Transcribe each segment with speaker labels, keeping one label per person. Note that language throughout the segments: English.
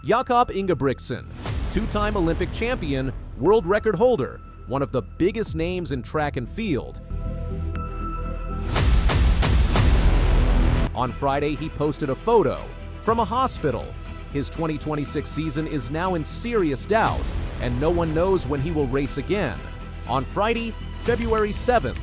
Speaker 1: Jakob Ingebrigtsen, two-time Olympic champion, world record holder, one of the biggest names in track and field. On Friday, he posted a photo from a hospital. His 2026 season is now in serious doubt, and no one knows when he will race again. On Friday, February 7th,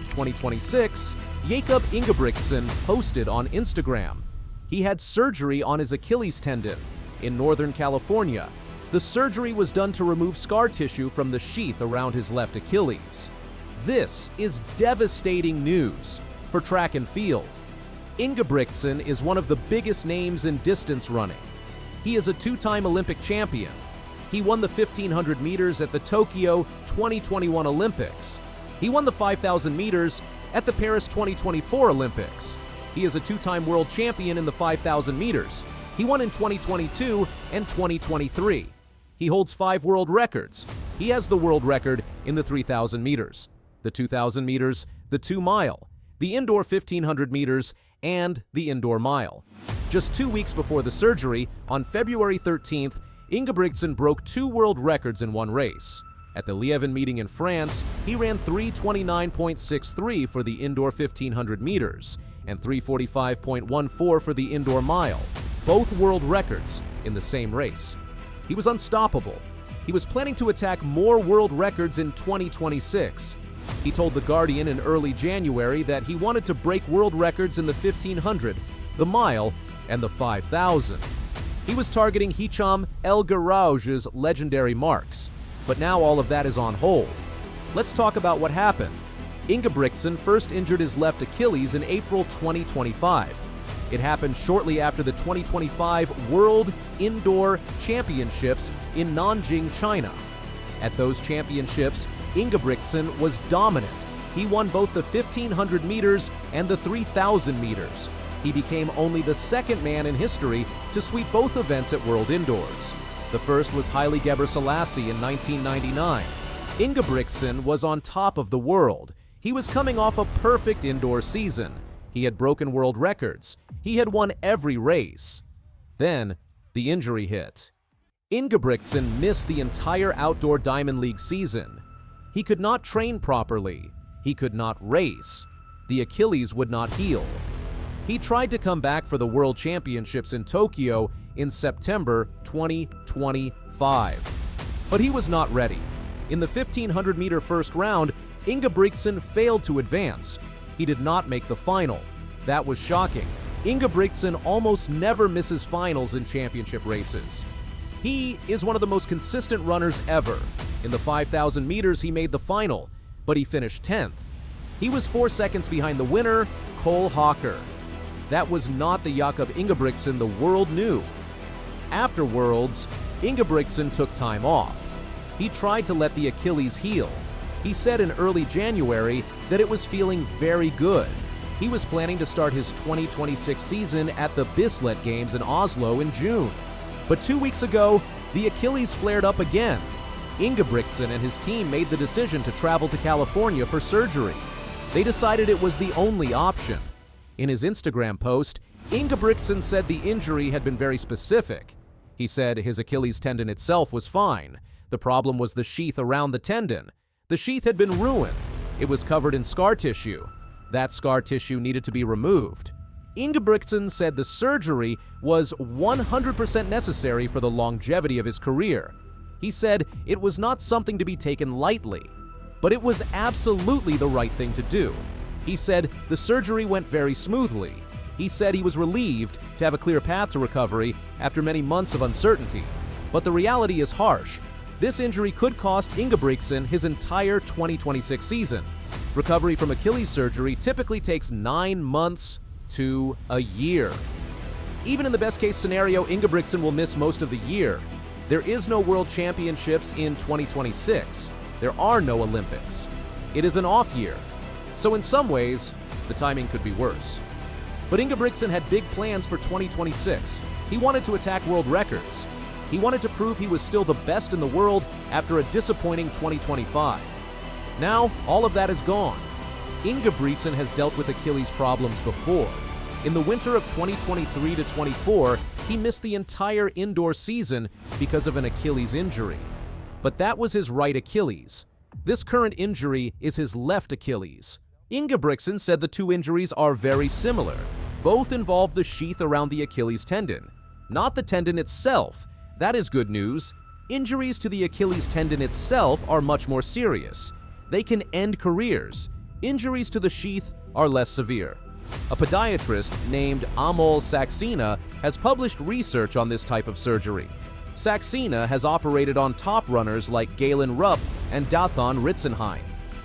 Speaker 1: 2026, Jakob Ingebrigtsen posted on Instagram. He had surgery on his Achilles tendon in Northern California. The surgery was done to remove scar tissue from the sheath around his left Achilles. This is devastating news for track and field. Ingebrigtsen is one of the biggest names in distance running. He is a two-time Olympic champion. He won the 1500 meters at the Tokyo 2021 Olympics. He won the 5000 meters at the Paris 2024 Olympics. He is a two-time world champion in the 5000 meters. He won in 2022 and 2023. He holds 5 world records. He has the world record in the 3000 meters, the 2000 meters, the 2 mile, the indoor 1500 meters, and the indoor mile. Just 2 weeks before the surgery, on February 13th, Ingebrigtsen broke 2 world records in one race. At the Lieven meeting in France, he ran 3:29.63 for the indoor 1500 meters and 3:45.14 for the indoor mile, both world records in the same race. He was unstoppable. He was planning to attack more world records in 2026. He told The Guardian in early January that he wanted to break world records in the 1500, the mile, and the 5000. He was targeting Hicham El Guerrouj's legendary marks, but now all of that is on hold. Let's talk about what happened. Ingebrigtsen first injured his left Achilles in April 2025. It happened shortly after the 2025 World Indoor Championships in Nanjing, China. At those championships, Ingebrigtsen was dominant. He won both the 1500 meters and the 3000 meters. He became only the second man in history to sweep both events at World Indoors. The first was Haile Gebrselassie in 1999. Ingebrigtsen was on top of the world. He was coming off a perfect indoor season. He had broken world records. He had won every race. Then, the injury hit. Ingebrigtsen missed the entire Outdoor Diamond League season. He could not train properly. He could not race. The Achilles would not heal. He tried to come back for the World Championships in Tokyo in September 2025. But he was not ready. In the 1500-meter first round, Ingebrigtsen failed to advance. He did not make the final. That was shocking. Ingebrigtsen almost never misses finals in championship races. He is one of the most consistent runners ever. In the 5000 meters, he made the final, but he finished 10th. He was 4 seconds behind the winner, Cole Hawker. That was not the Jakob Ingebrigtsen the world knew. After Worlds, Ingebrigtsen took time off. He tried to let the Achilles heal. He said in early January that it was feeling very good. He was planning to start his 2026 season at the Bislett Games in Oslo in June. But 2 weeks ago, the Achilles flared up again. Ingebrigtsen and his team made the decision to travel to California for surgery. They decided it was the only option. In his Instagram post, Ingebrigtsen said the injury had been very specific. He said his Achilles tendon itself was fine. The problem was the sheath around the tendon. The sheath had been ruined. It was covered in scar tissue. That scar tissue needed to be removed. Ingebrigtsen said the surgery was 100% necessary for the longevity of his career. He said it was not something to be taken lightly, but it was absolutely the right thing to do. He said the surgery went very smoothly. He said he was relieved to have a clear path to recovery after many months of uncertainty. But the reality is harsh. This injury could cost Ingebrigtsen his entire 2026 season. Recovery from Achilles surgery typically takes 9 months to a year. Even in the best-case scenario, Ingebrigtsen will miss most of the year. There is no World Championships in 2026. There are no Olympics. It is an off year. So in some ways, the timing could be worse. But Ingebrigtsen had big plans for 2026. He wanted to attack world records. He wanted to prove he was still the best in the world after a disappointing 2025. Now, all of that is gone. Ingebrigtsen has dealt with Achilles problems before. In the winter of 2023 to 24, he missed the entire indoor season because of an Achilles injury. But that was his right Achilles. This current injury is his left Achilles. Ingebrigtsen said the two injuries are very similar. Both involve the sheath around the Achilles tendon, not the tendon itself. That is good news. Injuries to the Achilles tendon itself are much more serious. They can end careers. Injuries to the sheath are less severe. A podiatrist named Amol Saxena has published research on this type of surgery. Saxena has operated on top runners like Galen Rupp and Dathan Ritzenheim.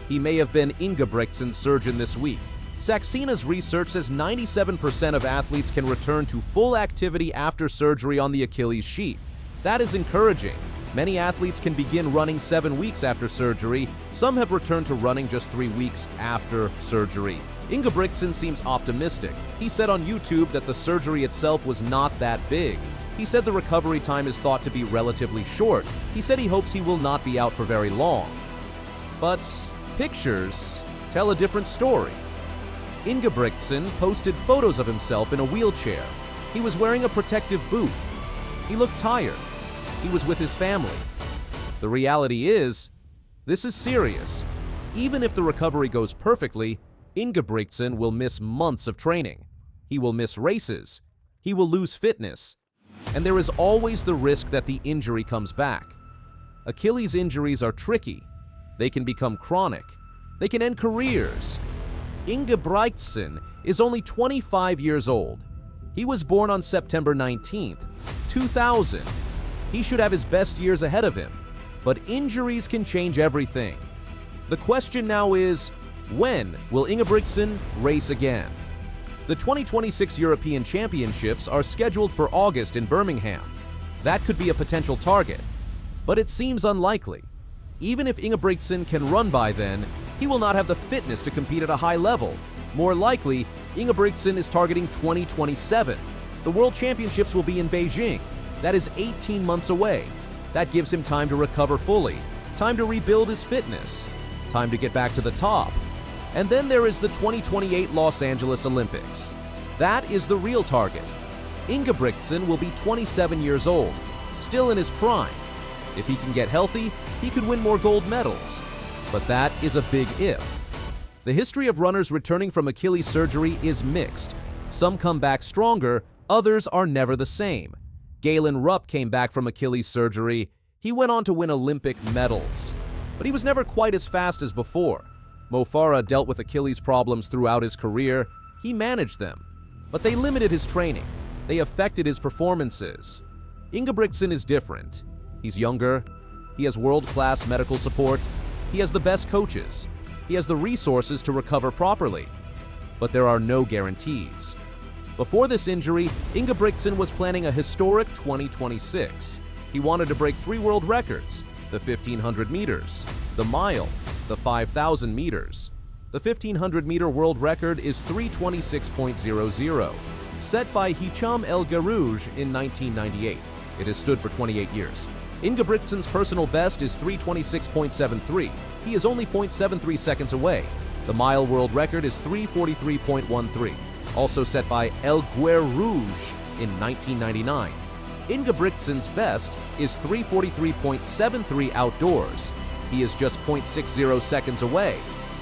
Speaker 1: He may have been Ingebrigtsen's surgeon this week. Saxena's research says 97% of athletes can return to full activity after surgery on the Achilles sheath. That is encouraging. Many athletes can begin running 7 weeks after surgery. Some have returned to running just 3 weeks after surgery. Ingebrigtsen seems optimistic. He said on YouTube that the surgery itself was not that big. He said the recovery time is thought to be relatively short. He said he hopes he will not be out for very long. But pictures tell a different story. Ingebrigtsen posted photos of himself in a wheelchair. He was wearing a protective boot. He looked tired. He was with his family. The reality is, this is serious. Even if the recovery goes perfectly, Ingebrigtsen will miss months of training. He will miss races. He will lose fitness. And there is always the risk that the injury comes back. Achilles injuries are tricky. They can become chronic. They can end careers. Ingebrigtsen is only 25 years old. He was born on September 19th, 2000. He should have his best years ahead of him, but injuries can change everything. The question now is, when will Ingebrigtsen race again? The 2026 European Championships are scheduled for August in Birmingham. That could be a potential target, but it seems unlikely. Even if Ingebrigtsen can run by then, he will not have the fitness to compete at a high level. More likely, Ingebrigtsen is targeting 2027. The World Championships will be in Beijing. That is 18 months away. That gives him time to recover fully, time to rebuild his fitness, time to get back to the top. And then there is the 2028 Los Angeles Olympics. That is the real target. Ingebrigtsen will be 27 years old, still in his prime. If he can get healthy, he could win more gold medals. But that is a big if. The history of runners returning from Achilles surgery is mixed. Some come back stronger, others are never the same. Galen Rupp came back from Achilles surgery. He went on to win Olympic medals. But he was never quite as fast as before. Mo Farah dealt with Achilles problems throughout his career. He managed them. But they limited his training. They affected his performances. Ingebrigtsen is different. He's younger. He has world-class medical support. He has the best coaches. He has the resources to recover properly. But there are no guarantees. Before this injury, Ingebrigtsen was planning a historic 2026. He wanted to break 3 world records: the 1500 meters, the mile, the 5000 meters. The 1500-meter world record is 3:26.00, set by Hicham El Garouj in 1998. It has stood for 28 years. Ingebrigtsen's personal best is 3:26.73. He is only 0.73 seconds away. The mile world record is 3:43.13, also set by El Garouj in 1999. Ingebrigtsen's best is 3:43.73 outdoors. He is just 0.60 seconds away.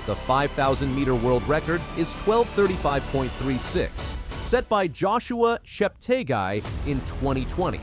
Speaker 1: The 5,000-meter world record is 12:35.36, set by Joshua Cheptegei in 2020.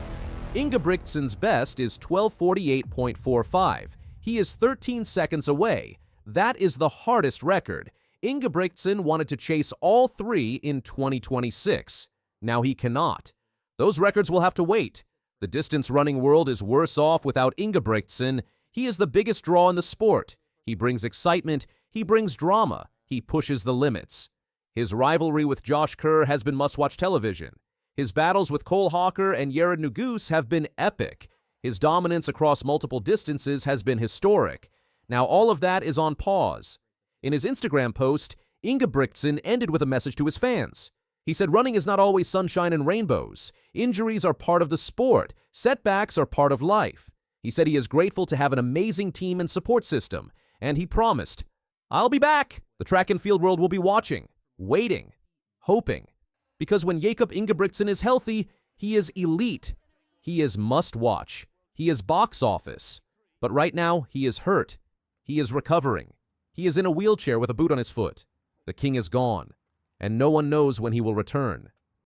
Speaker 1: Ingebrigtsen's best is 12:48.45. He is 13 seconds away. That is the hardest record. Ingebrigtsen wanted to chase all 3 in 2026. Now he cannot. Those records will have to wait. The distance running world is worse off without Ingebrigtsen. He is the biggest draw in the sport. He brings excitement. He brings drama. He pushes the limits. His rivalry with Josh Kerr has been must-watch television. His battles with Cole Hawker and Yared Nuguse have been epic. His dominance across multiple distances has been historic. Now all of that is on pause. In his Instagram post, Ingebrigtsen ended with a message to his fans. He said, "Running is not always sunshine and rainbows. Injuries are part of the sport. Setbacks are part of life." He said he is grateful to have an amazing team and support system, and he promised, "I'll be back. The track and field world will be watching, waiting, hoping." Because when Jakob Ingebrigtsen is healthy, he is elite. He is must-watch. He is box office. But right now, he is hurt. He is recovering. He is in a wheelchair with a boot on his foot. The king is gone, and no one knows when he will return.